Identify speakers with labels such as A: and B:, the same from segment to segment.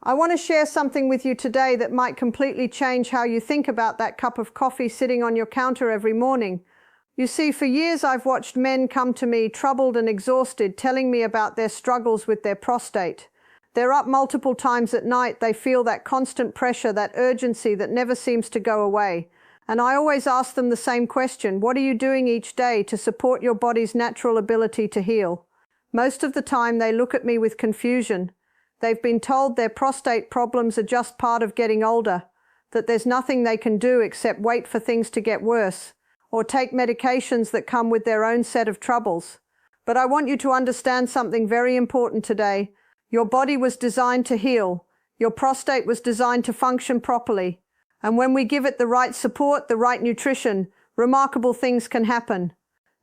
A: I want to share something with you today that might completely change how you think about that cup of coffee sitting on your counter every morning. You see, for years I've watched men come to me troubled and exhausted, telling me about their struggles with their prostate. They're up multiple times at night, they feel that constant pressure, that urgency that never seems to go away. And I always ask them the same question: what are you doing each day to support your body's natural ability to heal? Most of the time they look at me with confusion. They've been told their prostate problems are just part of getting older, that there's nothing they can do except wait for things to get worse, or take medications that come with their own set of troubles. But I want you to understand something very important today. Your body was designed to heal. Your prostate was designed to function properly. And when we give it the right support, the right nutrition, remarkable things can happen.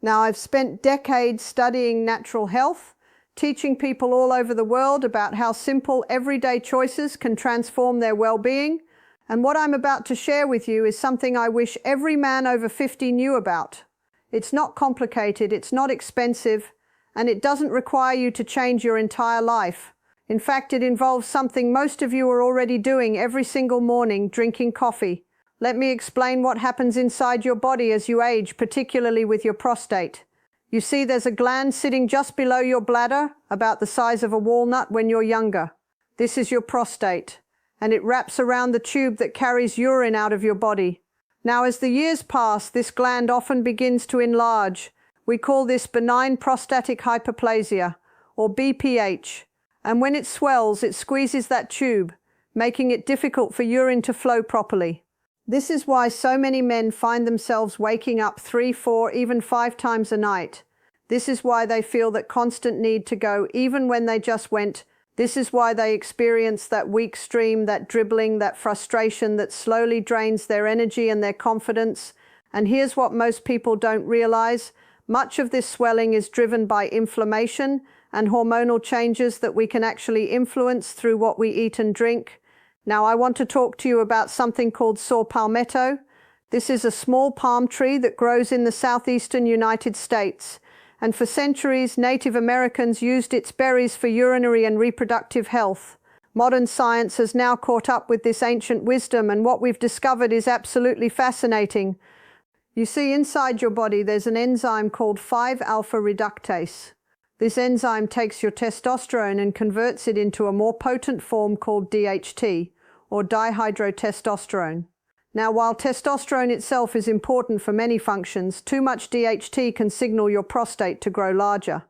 A: Now, I've spent decades studying natural health, teaching people all over the world about how simple, everyday choices can transform their well-being. And what I'm about to share with you is something I wish every man over 50 knew about. It's not complicated, it's not expensive, and it doesn't require you to change your entire life. In fact, it involves something most of you are already doing every single morning: drinking coffee. Let me explain what happens inside your body as you age, particularly with your prostate. You see, there's a gland sitting just below your bladder, about the size of a walnut when you're younger. This is your prostate, and it wraps around the tube that carries urine out of your body. Now, as the years pass, this gland often begins to enlarge. We call this benign prostatic hyperplasia, or BPH. And when it swells, it squeezes that tube, making it difficult for urine to flow properly. This is why so many men find themselves waking up 3, 4, even 5 times a night. This is why they feel that constant need to go, even when they just went. This is why they experience that weak stream, that dribbling, that frustration that slowly drains their energy and their confidence. And here's what most people don't realize. Much of this swelling is driven by inflammation and hormonal changes that we can actually influence through what we eat and drink. Now, I want to talk to you about something called saw palmetto. This is a small palm tree that grows in the southeastern United States. And for centuries, Native Americans used its berries for urinary and reproductive health. Modern science has now caught up with this ancient wisdom, and what we've discovered is absolutely fascinating. You see, inside your body there's an enzyme called 5-alpha reductase. This enzyme takes your testosterone and converts it into a more potent form called DHT, or dihydrotestosterone. Now, while testosterone itself is important for many functions, too much DHT can signal your prostate to grow larger.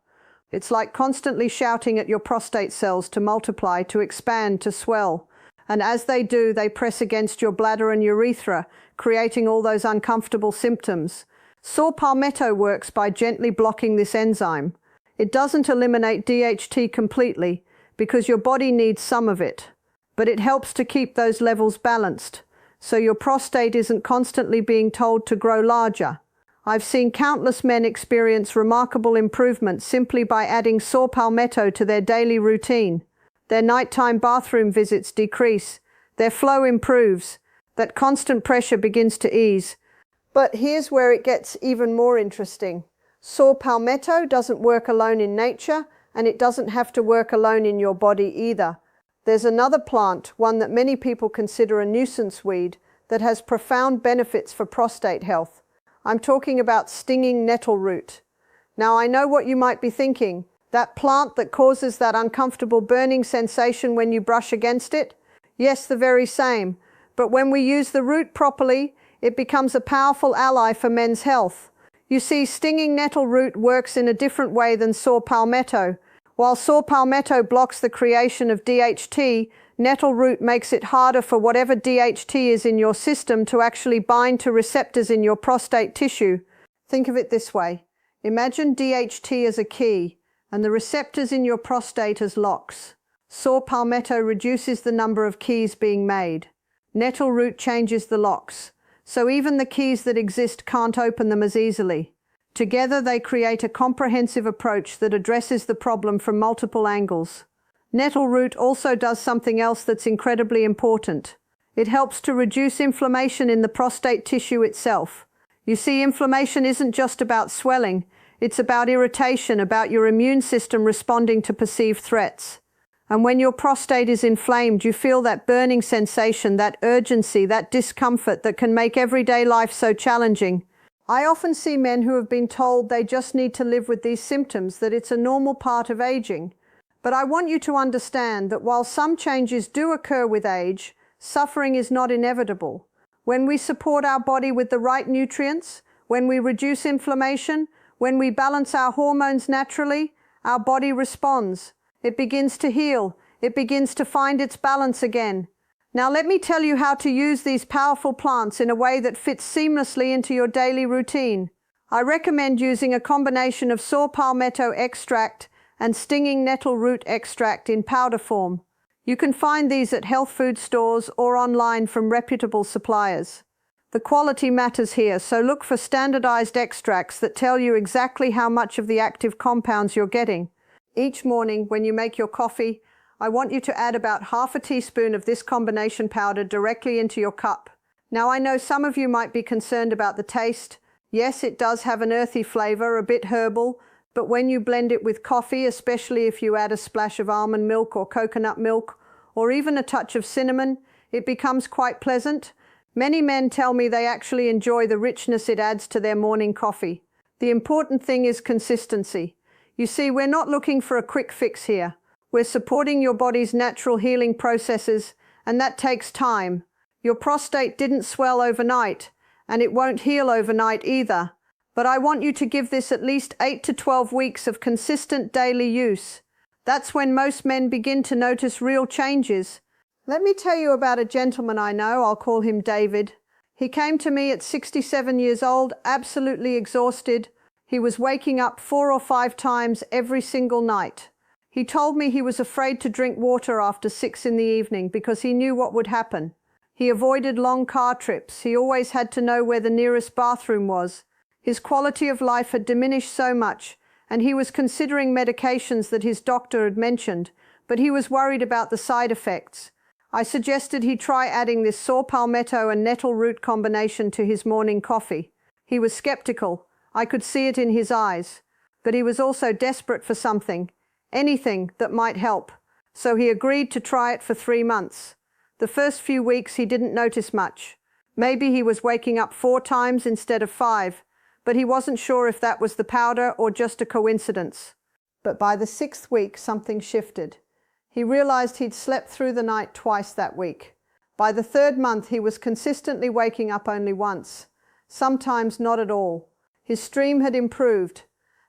A: It's like constantly shouting at your prostate cells to multiply, to expand, to swell. And as they do, they press against your bladder and urethra, creating all those uncomfortable symptoms. Saw palmetto works by gently blocking this enzyme. It doesn't eliminate DHT completely, because your body needs some of it, but it helps to keep those levels balanced, so your prostate isn't constantly being told to grow larger. I've seen countless men experience remarkable improvements simply by adding saw palmetto to their daily routine. Their nighttime bathroom visits decrease, their flow improves, that constant pressure begins to ease. But here's where it gets even more interesting. Saw palmetto doesn't work alone in nature, and it doesn't have to work alone in your body either. There's another plant, one that many people consider a nuisance weed, that has profound benefits for prostate health. I'm talking about stinging nettle root. Now, I know what you might be thinking. That plant that causes that uncomfortable burning sensation when you brush against it? Yes, the very same. But when we use the root properly, it becomes a powerful ally for men's health. You see, stinging nettle root works in a different way than saw palmetto. While saw palmetto blocks the creation of DHT, nettle root makes it harder for whatever DHT is in your system to actually bind to receptors in your prostate tissue. Think of it this way. Imagine DHT as a key, and the receptors in your prostate as locks. Saw palmetto reduces the number of keys being made. Nettle root changes the locks, so even the keys that exist can't open them as easily. Together they create a comprehensive approach that addresses the problem from multiple angles. Nettle root also does something else that's incredibly important. It helps to reduce inflammation in the prostate tissue itself. You see, inflammation isn't just about swelling, it's about irritation, about your immune system responding to perceived threats. And when your prostate is inflamed, you feel that burning sensation, that urgency, that discomfort that can make everyday life so challenging. I often see men who have been told they just need to live with these symptoms, that it's a normal part of aging. But I want you to understand that while some changes do occur with age, suffering is not inevitable. When we support our body with the right nutrients, when we reduce inflammation, when we balance our hormones naturally, our body responds. It begins to heal. It begins to find its balance again. Now let me tell you how to use these powerful plants in a way that fits seamlessly into your daily routine. I recommend using a combination of saw palmetto extract and stinging nettle root extract in powder form. You can find these at health food stores or online from reputable suppliers. The quality matters here, so look for standardized extracts that tell you exactly how much of the active compounds you're getting. Each morning when you make your coffee, I want you to add about half a teaspoon of this combination powder directly into your cup. Now I know some of you might be concerned about the taste. Yes, it does have an earthy flavor, a bit herbal, but when you blend it with coffee, especially if you add a splash of almond milk or coconut milk, or even a touch of cinnamon, it becomes quite pleasant. Many men tell me they actually enjoy the richness it adds to their morning coffee. The important thing is consistency. You see, we're not looking for a quick fix here. We're supporting your body's natural healing processes, and that takes time. Your prostate didn't swell overnight, and it won't heal overnight either. But I want you to give this at least 8 to 12 weeks of consistent daily use. That's when most men begin to notice real changes. Let me tell you about a gentleman I know. I'll call him David. He came to me at 67 years old, absolutely exhausted. He was waking up 4 or 5 times every single night. He told me he was afraid to drink water after 6 in the evening because he knew what would happen. He avoided long car trips. He always had to know where the nearest bathroom was. His quality of life had diminished so much, and he was considering medications that his doctor had mentioned, but he was worried about the side effects. I suggested he try adding this saw palmetto and nettle root combination to his morning coffee. He was skeptical. I could see it in his eyes. But he was also desperate for something. Anything that might help. So he agreed to try it for 3 months. The first few weeks he didn't notice much. Maybe he was waking up 4 times instead of 5, but he wasn't sure if that was the powder or just a coincidence. But by the 6th week, something shifted. He realized he'd slept through the night twice that week. By the 3rd month, he was consistently waking up only once, sometimes not at all. His stream had improved.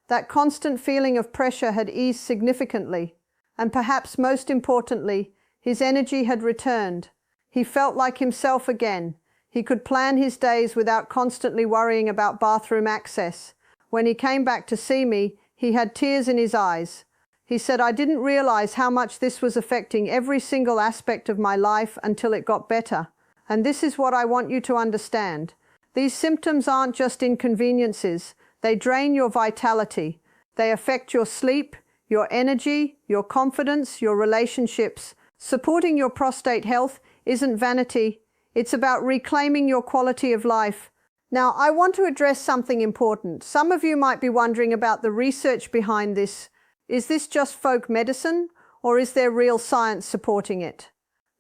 A: That constant feeling of pressure had eased significantly, and perhaps most importantly, his energy had returned. He felt like himself again. He could plan his days without constantly worrying about bathroom access. When he came back to see me, he had tears in his eyes. He said, "I didn't realize how much this was affecting every single aspect of my life until it got better. And this is what I want you to understand. These symptoms aren't just inconveniences. They drain your vitality. They affect your sleep, your energy, your confidence, your relationships. Supporting your prostate health isn't vanity. It's about reclaiming your quality of life." Now, I want to address something important. Some of you might be wondering about the research behind this. Is this just folk medicine, or is there real science supporting it?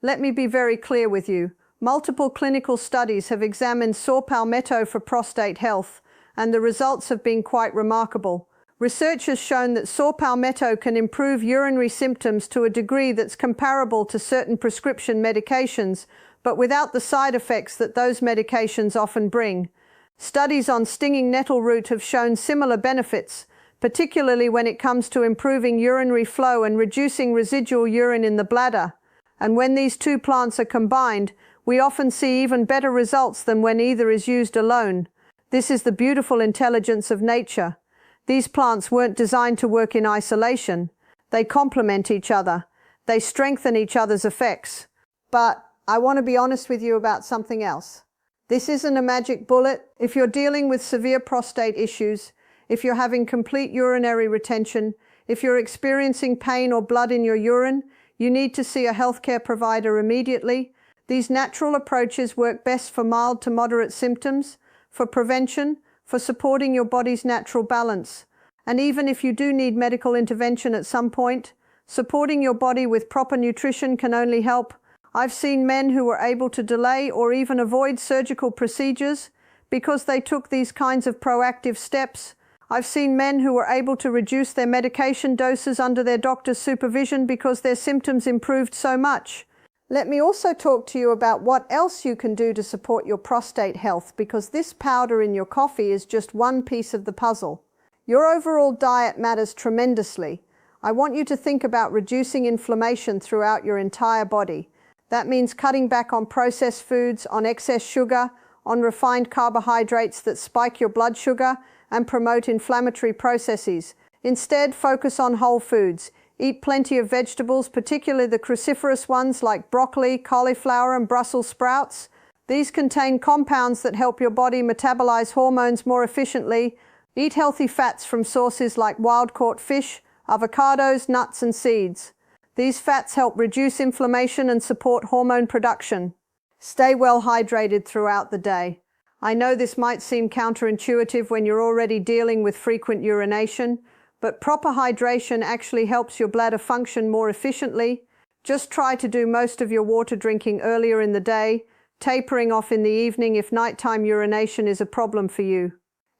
A: Let me be very clear with you. Multiple clinical studies have examined saw palmetto for prostate health, and the results have been quite remarkable. Research has shown that saw palmetto can improve urinary symptoms to a degree that's comparable to certain prescription medications, but without the side effects that those medications often bring. Studies on stinging nettle root have shown similar benefits, particularly when it comes to improving urinary flow and reducing residual urine in the bladder. And when these two plants are combined, we often see even better results than when either is used alone. This is the beautiful intelligence of nature. These plants weren't designed to work in isolation. They complement each other. They strengthen each other's effects. But I want to be honest with you about something else. This isn't a magic bullet. If you're dealing with severe prostate issues, if you're having complete urinary retention, if you're experiencing pain or blood in your urine, you need to see a healthcare provider immediately. These natural approaches work best for mild to moderate symptoms, for prevention, for supporting your body's natural balance. And even if you do need medical intervention at some point, Supporting your body with proper nutrition can only help. I've seen men who were able to delay or even avoid surgical procedures because they took these kinds of proactive steps. I've seen men who were able to reduce their medication doses under their doctor's supervision because their symptoms improved so much. Let me also talk to you about what else you can do to support your prostate health, because this powder in your coffee is just one piece of the puzzle. Your overall diet matters tremendously. I want you to think about reducing inflammation throughout your entire body. That means cutting back on processed foods, on excess sugar, on refined carbohydrates that spike your blood sugar and promote inflammatory processes. Instead, focus on whole foods. Eat plenty of vegetables, particularly the cruciferous ones like broccoli, cauliflower, and Brussels sprouts. These contain compounds that help your body metabolize hormones more efficiently. Eat healthy fats from sources like wild-caught fish, avocados, nuts, and seeds. These fats help reduce inflammation and support hormone production. Stay well hydrated throughout the day. I know this might seem counterintuitive when you're already dealing with frequent urination, but proper hydration actually helps your bladder function more efficiently. Just try to do most of your water drinking earlier in the day, tapering off in the evening if nighttime urination is a problem for you.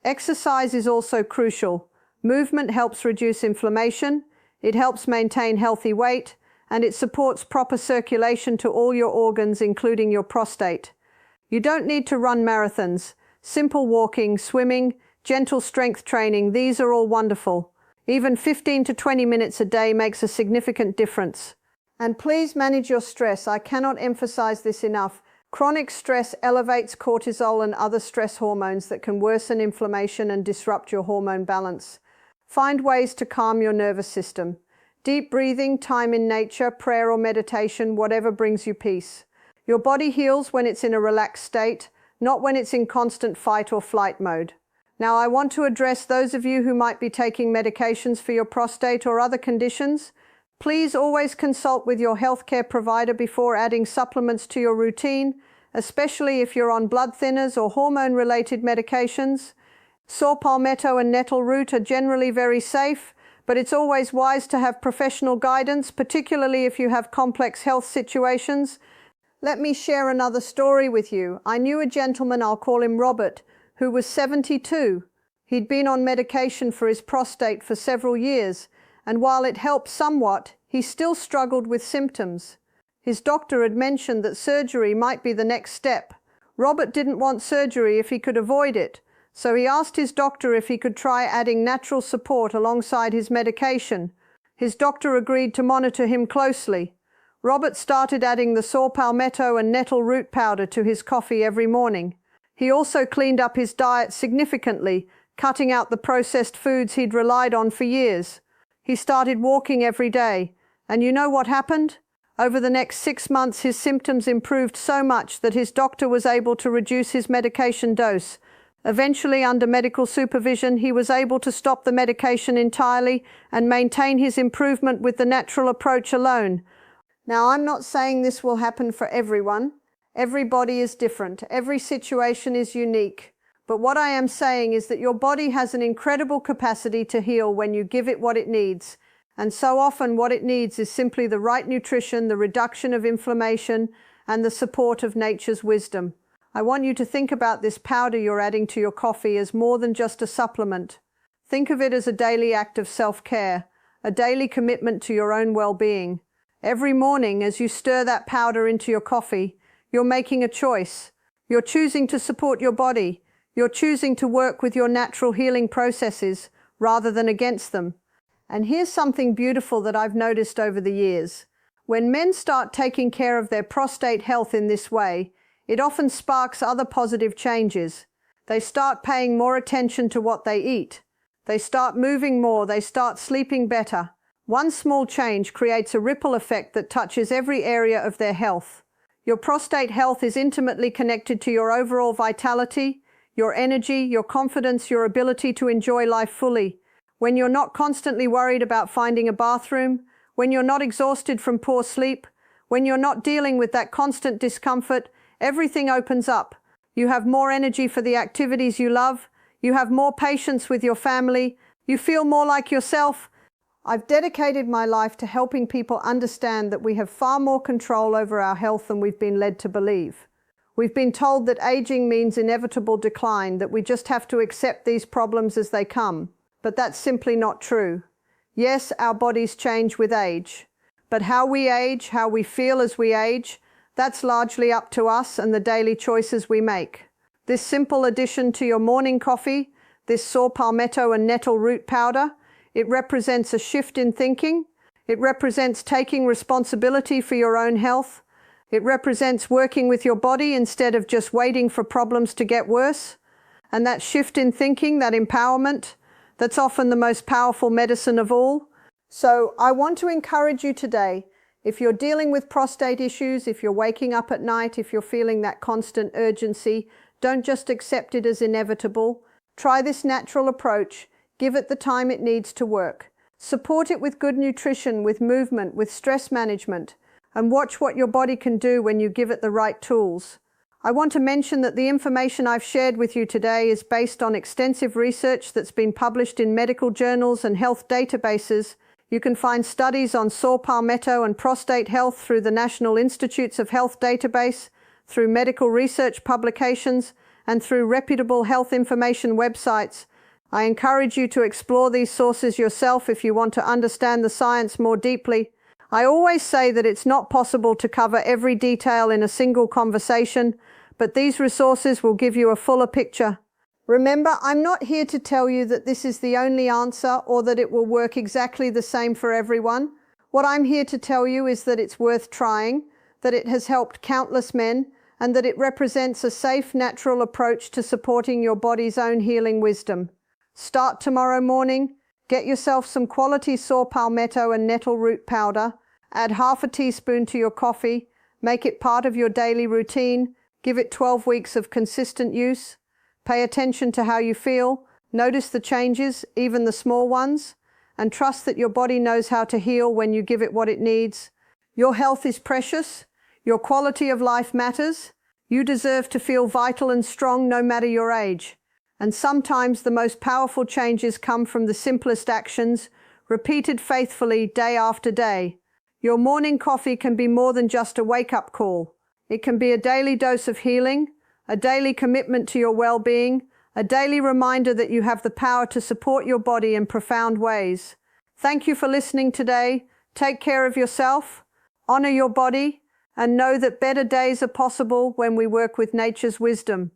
A: Exercise is also crucial. Movement helps reduce inflammation, it helps maintain healthy weight, and it supports proper circulation to all your organs, including your prostate. You don't need to run marathons. Simple walking, swimming, gentle strength training, these are all wonderful. Even 15 to 20 minutes a day makes a significant difference. And please manage your stress. I cannot emphasize this enough. Chronic stress elevates cortisol and other stress hormones that can worsen inflammation and disrupt your hormone balance. Find ways to calm your nervous system. Deep breathing, time in nature, prayer or meditation, whatever brings you peace. Your body heals when it's in a relaxed state, not when it's in constant fight or flight mode. Now, I want to address those of you who might be taking medications for your prostate or other conditions. Please always consult with your healthcare provider before adding supplements to your routine, especially if you're on blood thinners or hormone-related medications. Saw palmetto and nettle root are generally very safe, but it's always wise to have professional guidance, particularly if you have complex health situations. Let me share another story with you. I knew a gentleman, I'll call him Robert, who was 72. He'd been on medication for his prostate for several years, and while it helped somewhat, he still struggled with symptoms. His doctor had mentioned that surgery might be the next step. Robert didn't want surgery if he could avoid it, so he asked his doctor if he could try adding natural support alongside his medication. His doctor agreed to monitor him closely. Robert started adding the saw palmetto and nettle root powder to his coffee every morning. He also cleaned up his diet significantly, cutting out the processed foods he'd relied on for years. He started walking every day, and you know what happened? Over the next 6 months, his symptoms improved so much that his doctor was able to reduce his medication dose. Eventually, under medical supervision, he was able to stop the medication entirely and maintain his improvement with the natural approach alone. Now, I'm not saying this will happen for everyone. Everybody is different. Every situation is unique. But what I am saying is that your body has an incredible capacity to heal when you give it what it needs. And so often what it needs is simply the right nutrition, the reduction of inflammation, and the support of nature's wisdom. I want you to think about this powder you're adding to your coffee as more than just a supplement. Think of it as a daily act of self-care, a daily commitment to your own well-being. Every morning, as you stir that powder into your coffee, you're making a choice. You're choosing to support your body. You're choosing to work with your natural healing processes rather than against them. And here's something beautiful that I've noticed over the years. When men start taking care of their prostate health in this way, it often sparks other positive changes. They start paying more attention to what they eat. They start moving more. They start sleeping better. One small change creates a ripple effect that touches every area of their health. Your prostate health is intimately connected to your overall vitality, your energy, your confidence, your ability to enjoy life fully. When you're not constantly worried about finding a bathroom, when you're not exhausted from poor sleep, when you're not dealing with that constant discomfort, everything opens up. You have more energy for the activities you love. You have more patience with your family. You feel more like yourself. I've dedicated my life to helping people understand that we have far more control over our health than we've been led to believe. We've been told that aging means inevitable decline, that we just have to accept these problems as they come. But that's simply not true. Yes, our bodies change with age. But how we age, how we feel as we age, that's largely up to us and the daily choices we make. This simple addition to your morning coffee, this saw palmetto and nettle root powder, it represents a shift in thinking. It represents taking responsibility for your own health. It represents working with your body instead of just waiting for problems to get worse. And that shift in thinking, that empowerment, that's often the most powerful medicine of all. So I want to encourage you today, if you're dealing with prostate issues, if you're waking up at night, if you're feeling that constant urgency, don't just accept it as inevitable. Try this natural approach. Give it the time it needs to work. Support it with good nutrition, with movement, with stress management, and watch what your body can do when you give it the right tools. I want to mention that the information I've shared with you today is based on extensive research that's been published in medical journals and health databases. You can find studies on saw palmetto and prostate health through the National Institutes of Health database, through medical research publications, and through reputable health information websites. I encourage you to explore these sources yourself if you want to understand the science more deeply. I always say that it's not possible to cover every detail in a single conversation, but these resources will give you a fuller picture. Remember, I'm not here to tell you that this is the only answer or that it will work exactly the same for everyone. What I'm here to tell you is that it's worth trying, that it has helped countless men, and that it represents a safe, natural approach to supporting your body's own healing wisdom. Start tomorrow morning, get yourself some quality saw palmetto and nettle root powder, add half a teaspoon to your coffee, make it part of your daily routine, give it 12 weeks of consistent use, pay attention to how you feel, notice the changes, even the small ones, and trust that your body knows how to heal when you give it what it needs. Your health is precious, your quality of life matters, you deserve to feel vital and strong no matter your age. And sometimes the most powerful changes come from the simplest actions, repeated faithfully day after day. Your morning coffee can be more than just a wake-up call. It can be a daily dose of healing, a daily commitment to your well-being, a daily reminder that you have the power to support your body in profound ways. Thank you for listening today. Take care of yourself, honor your body, and know that better days are possible when we work with nature's wisdom.